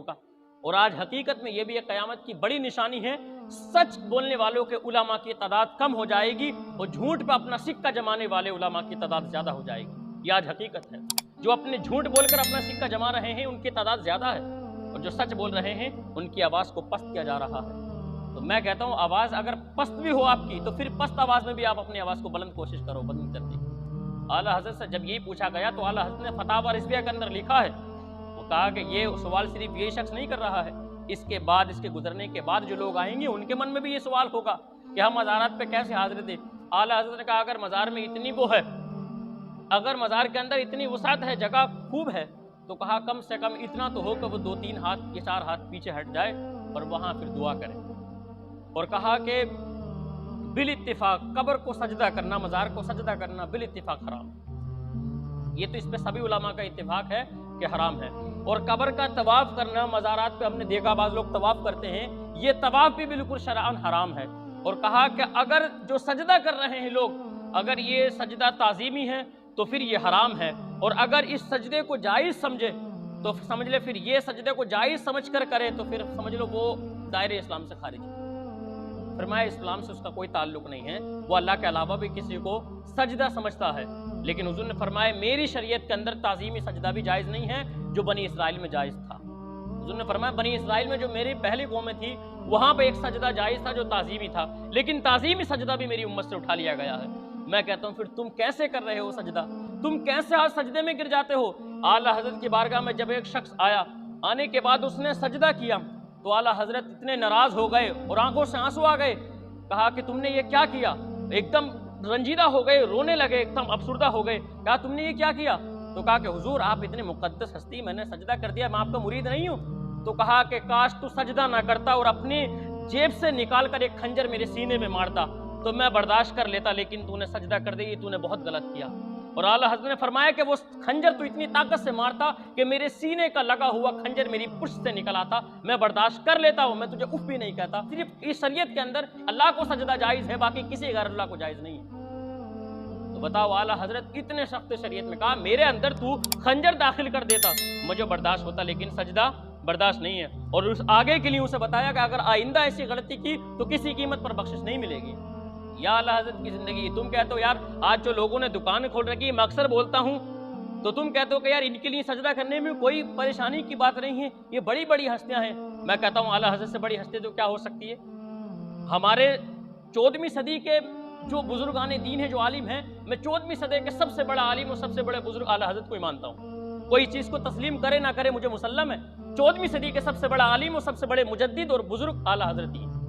ہوگا۔ اور آج حقیقت میں یہ بھی ایک قیامت کی بڑی نشانی ہے، سچ بولنے والوں کے علماء کی تعداد کم ہو جائے گی اور جھوٹ پہ اپنا سکہ جمانے والے علماء کی تعداد زیادہ ہو جائے گی۔ یہ آج حقیقت ہے، جو اپنے جھوٹ بول کر اپنا سکہ جما رہے ہیں ان کی تعداد زیادہ ہے، اور جو سچ بول رہے ہیں ان کی آواز کو پست کیا جا رہا ہے۔ تو میں کہتا ہوں آواز اگر پست بھی ہو آپ کی تو پھر پست آواز میں بھی آپ اپنی آواز کو بلند کوشش کرو، بلند کرنے کی۔ اعلیٰ حضرت سے جب یہی پوچھا گیا تو اعلیٰ حضرت نے فتاوی رضویہ کے اندر لکھا ہے، وہ کہا کہ یہ سوال صرف یہ شخص نہیں کر رہا ہے، اس کے بعد، اس کے گزرنے کے بعد جو لوگ آئیں گے ان کے من میں بھی یہ سوال ہوگا کہ ہم مزارات پہ کیسے حاضر دیں۔ اعلیٰ حضرت نے کہا اگر مزار میں اتنی وہ ہے، اگر مزار کے اندر اتنی وسعت ہے، جگہ خوب ہے، تو کہا کم سے کم اتنا تو ہو کہ وہ 2-3 ہاتھ یا 4 ہاتھ پیچھے ہٹ جائے اور وہاں پھر دعا کرے۔ اور کہا کہ بالاتفاق قبر کو سجدہ کرنا، مزار کو سجدہ کرنا بالاتفاق حرام۔ یہ تو اس پہ سبھی علماء کا اتفاق ہے کہ حرام ہے۔ اور قبر کا طواف کرنا، مزارات پہ ہم نے دیکھا بعض لوگ طواف کرتے ہیں، یہ طواف بھی بالکل شرعاً حرام ہے۔ اور کہا کہ اگر جو سجدہ کر رہے ہیں لوگ، اگر یہ سجدہ تعظیمی ہے تو پھر یہ حرام ہے، اور اگر اس سجدے کو جائز سمجھے تو سمجھ لے پھر یہ سجدے کو جائز سمجھ کر کرے تو پھر سمجھ لو وہ دائرے اسلام سے خارج ہے۔ فرمایا اسلام سے اس کا کوئی تعلق نہیں ہے، وہ اللہ کے علاوہ بھی کسی کو سجدہ سمجھتا ہے۔ لیکن حضور نے فرمایا میری شریعت کے اندر تعظیمی سجدہ بھی جائز نہیں ہے جو بنی اسرائیل میں جائز تھا۔ حضور نے فرمایا بنی اسرائیل میں جو میری پہلی قومیں تھی وہاں پہ ایک سجدہ جائز تھا جو تعظیمی تھا، لیکن تعظیمی سجدہ بھی میری امت سے اٹھا لیا گیا ہے۔ میں کہتا ہوں پھر تم کیسے کر رہے ہو سجدہ؟ تم کیسے آج سجدے میں گر جاتے ہو؟ اعلیٰ حضرت کی بارگاہ میں جب ایک شخص آیا، آنے کے بعد اس نے سجدہ کیا تو اعلیٰ حضرت اتنے ناراض ہو گئے اور آنکھوں سے آنسو آ گئے۔ کہا کہ تم نے یہ کیا کیا؟ ایک دم رنجیدہ ہو گئے، رونے لگے، ایک دم افسردہ ہو گئے۔ کہا تم نے یہ کیا کیا؟ تو کہا کہ حضور آپ اتنے مقدس ہستی، میں نے سجدہ کر دیا، میں آپ کا مرید نہیں ہوں۔ تو کہا کہ کاش تو سجدہ نہ کرتا اور اپنی جیب سے نکال کر ایک خنجر میرے سینے میں مارتا تو میں برداشت کر لیتا، لیکن تو نے سجدہ کر دی، تو نے بہت غلط کیا۔ اور اعلیٰ حضرت نے فرمایا کہ وہ خنجر تو اتنی طاقت سے مارتا کہ میرے سینے کا لگا ہوا خنجر میری پشت سے نکل آتا، میں برداشت کر لیتا ہوں، میں تجھے اف بھی نہیں کہتا۔ صرف اس شریعت کے اندر اللہ کو سجدہ جائز ہے، باقی کسی غیر اللہ کو جائز نہیں ہے۔ تو بتاؤ اعلیٰ حضرت اتنے سخت شریعت میں کہا میرے اندر تو خنجر داخل کر دیتا مجھے برداشت ہوتا، لیکن سجدہ برداشت نہیں ہے۔ اور اس آگے کے لیے اسے بتایا کہ اگر آئندہ ایسی غلطی کی تو کسی قیمت پر بخشش نہیں ملے گی۔ یا اعلیٰ حضرت کی زندگی، تم کہتے ہو یار آج جو لوگوں نے دکان کھول رکھی ہے، میں اکثر بولتا ہوں تو تم کہتے ہو کہ یار ان کے لیے سجدہ کرنے میں کوئی پریشانی کی بات نہیں ہے، یہ بڑی بڑی ہستیاں ہیں۔ میں کہتا ہوں اعلیٰ حضرت سے بڑی ہستی تو کیا ہو سکتی ہے؟ ہمارے 14ویں صدی کے جو بزرگان دین ہیں، جو عالم ہیں، میں 14ویں صدی کے سب سے بڑا عالم اور سب سے بڑے بزرگ اعلیٰ حضرت کو ہی مانتا ہوں۔ کوئی چیز کو تسلیم کرے نہ کرے مجھے مسلم ہے، 14ویں صدی کے سب سے بڑا عالم اور سب سے بڑے مجدد اور بزرگ اعلیٰ حضرت ہی ہیں۔